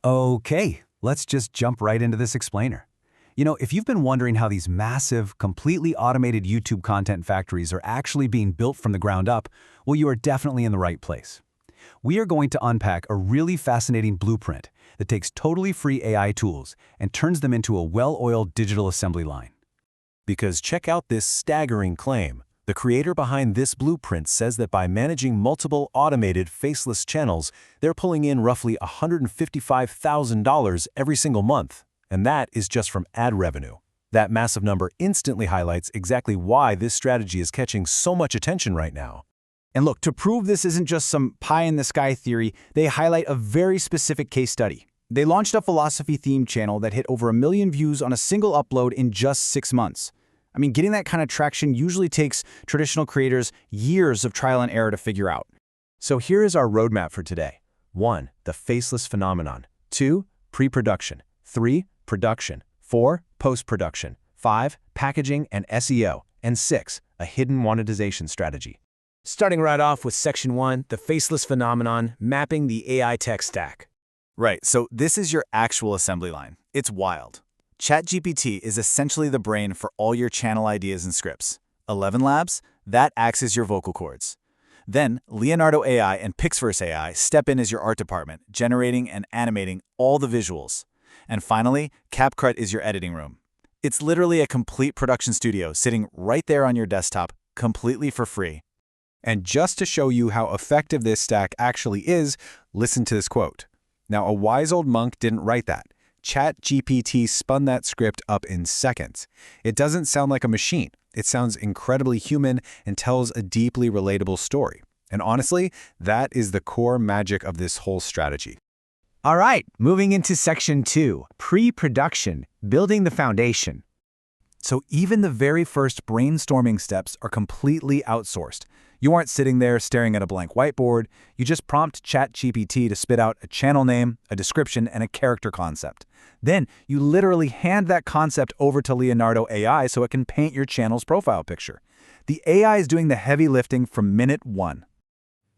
Okay, let's just jump right into this explainer. If you've been wondering how these massive, completely automated YouTube content factories are actually being built from the ground up, well, you are definitely in the right place. We are going to unpack a really fascinating blueprint that takes totally free AI tools and turns them into a well-oiled digital assembly line. Because check out this staggering claim. The creator behind this blueprint says that by managing multiple automated faceless channels, they're pulling in roughly $155,000 every single month. And that is just from ad revenue. That massive number instantly highlights exactly why this strategy is catching so much attention right now. And look, to prove this isn't just some pie-in-the-sky theory, they highlight a very specific case study. They launched a philosophy-themed channel that hit over 1 million views on a single upload in just 6 months. I mean, getting that kind of traction usually takes traditional creators years of trial and error to figure out. So here is our roadmap for today. 1. The faceless phenomenon. 2. Pre-production. 3. Production. 4. Post-production. 5. Packaging and SEO. And 6. A hidden monetization strategy. Starting right off with Section 1, the faceless phenomenon, mapping the AI tech stack. Right, so this is your actual assembly line. It's wild. ChatGPT is essentially the brain for all your channel ideas and scripts. 11 Labs, that acts as your vocal cords. Then, Leonardo AI and Pixverse AI step in as your art department, generating and animating all the visuals. And finally, CapCut is your editing room. It's literally a complete production studio sitting right there on your desktop, completely for free. And just to show you how effective this stack actually is, listen to this quote. Now, a wise old monk didn't write that. ChatGPT spun that script up in seconds. It doesn't sound like a machine. It sounds incredibly human and tells a deeply relatable story. And honestly, that is the core magic of this whole strategy. All right, moving into Section 2, pre-production, building the foundation. So even the very first brainstorming steps are completely outsourced. You aren't sitting there staring at a blank whiteboard. You just prompt ChatGPT to spit out a channel name, a description, and a character concept. Then you literally hand that concept over to Leonardo AI so it can paint your channel's profile picture. The AI is doing the heavy lifting from minute 1.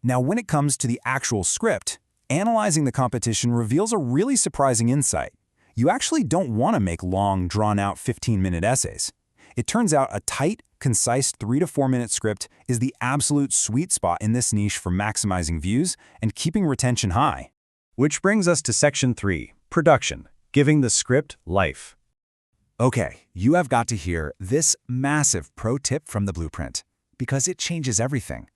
Now, when it comes to the actual script, analyzing the competition reveals a really surprising insight. You actually don't want to make long, drawn-out 15-minute essays. It turns out a tight, concise 3 to 4 minute script is the absolute sweet spot in this niche for maximizing views and keeping retention high. Which brings us to Section 3, production, giving the script life. Okay, you have got to hear this massive pro tip from the blueprint, because it changes everything.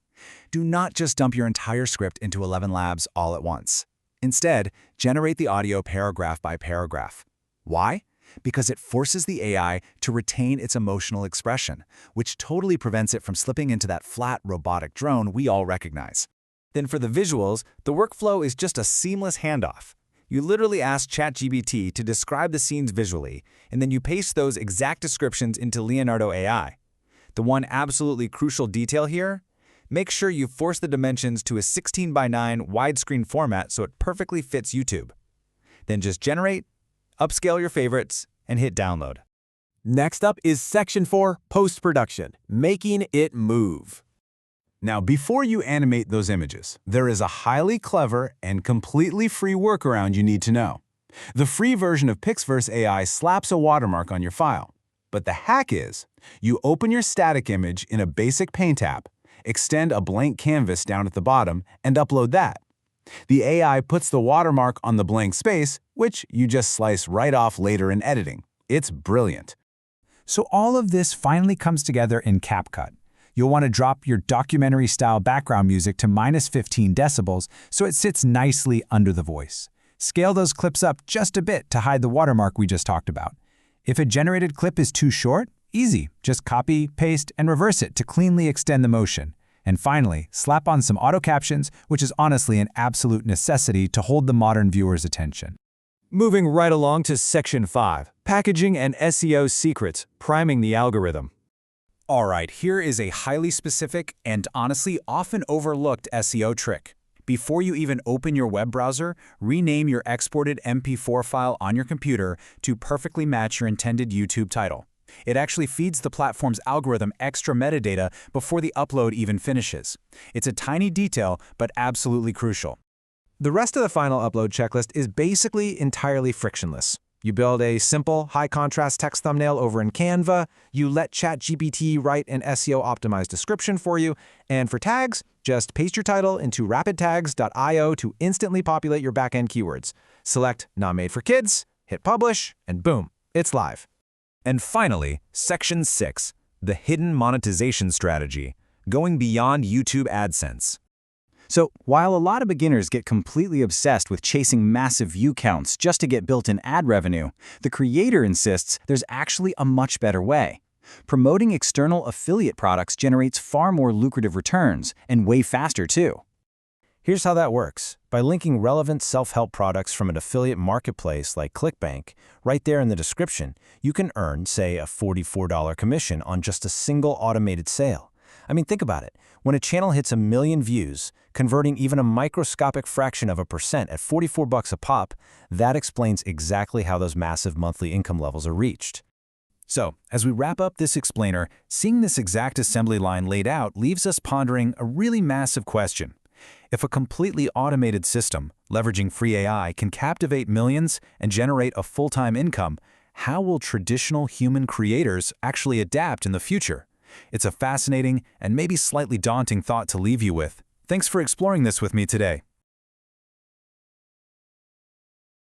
Do not just dump your entire script into 11 Labs all at once. Instead, generate the audio paragraph by paragraph. Why? Because it forces the AI to retain its emotional expression, which totally prevents it from slipping into that flat, robotic drone we all recognize. Then for the visuals, the workflow is just a seamless handoff. You literally ask ChatGPT to describe the scenes visually, and then you paste those exact descriptions into Leonardo AI. The one absolutely crucial detail here? Make sure you force the dimensions to a 16:9 widescreen format so it perfectly fits YouTube. Then just generate, upscale your favorites, and hit download. Next up is Section 4, post-production, making it move. Now, before you animate those images, there is a highly clever and completely free workaround you need to know. The free version of Pixverse AI slaps a watermark on your file. But the hack is, you open your static image in a basic Paint app, extend a blank canvas down at the bottom, and upload that. The AI puts the watermark on the blank space, which you just slice right off later in editing. It's brilliant. So all of this finally comes together in CapCut. You'll want to drop your documentary-style background music to -15 decibels so it sits nicely under the voice. Scale those clips up just a bit to hide the watermark we just talked about. If a generated clip is too short, easy. Just copy, paste, and reverse it to cleanly extend the motion. And finally, slap on some auto captions, which is honestly an absolute necessity to hold the modern viewer's attention. Moving right along to Section 5, packaging and SEO secrets, priming the algorithm. All right, here is a highly specific and honestly often overlooked SEO trick. Before you even open your web browser, rename your exported MP4 file on your computer to perfectly match your intended YouTube title. It actually feeds the platform's algorithm extra metadata before the upload even finishes. It's a tiny detail, but absolutely crucial. The rest of the final upload checklist is basically entirely frictionless. You build a simple, high-contrast text thumbnail over in Canva, you let ChatGPT write an SEO-optimized description for you, and for tags, just paste your title into rapidtags.io to instantly populate your backend keywords. Select Not Made for Kids, hit Publish, and boom, it's live. And finally, Section 6, the hidden monetization strategy, going beyond YouTube AdSense. So, while a lot of beginners get completely obsessed with chasing massive view counts just to get built-in ad revenue, the creator insists there's actually a much better way. Promoting external affiliate products generates far more lucrative returns, and way faster too. Here's how that works. By linking relevant self-help products from an affiliate marketplace like ClickBank, right there in the description, you can earn, say, a $44 commission on just a single automated sale. I mean, think about it. When a channel hits 1 million views, converting even a microscopic fraction of a percent at $44 a pop, that explains exactly how those massive monthly income levels are reached. So, as we wrap up this explainer, seeing this exact assembly line laid out leaves us pondering a really massive question. If a completely automated system, leveraging free AI, can captivate millions and generate a full-time income, how will traditional human creators actually adapt in the future? It's a fascinating and maybe slightly daunting thought to leave you with. Thanks for exploring this with me today.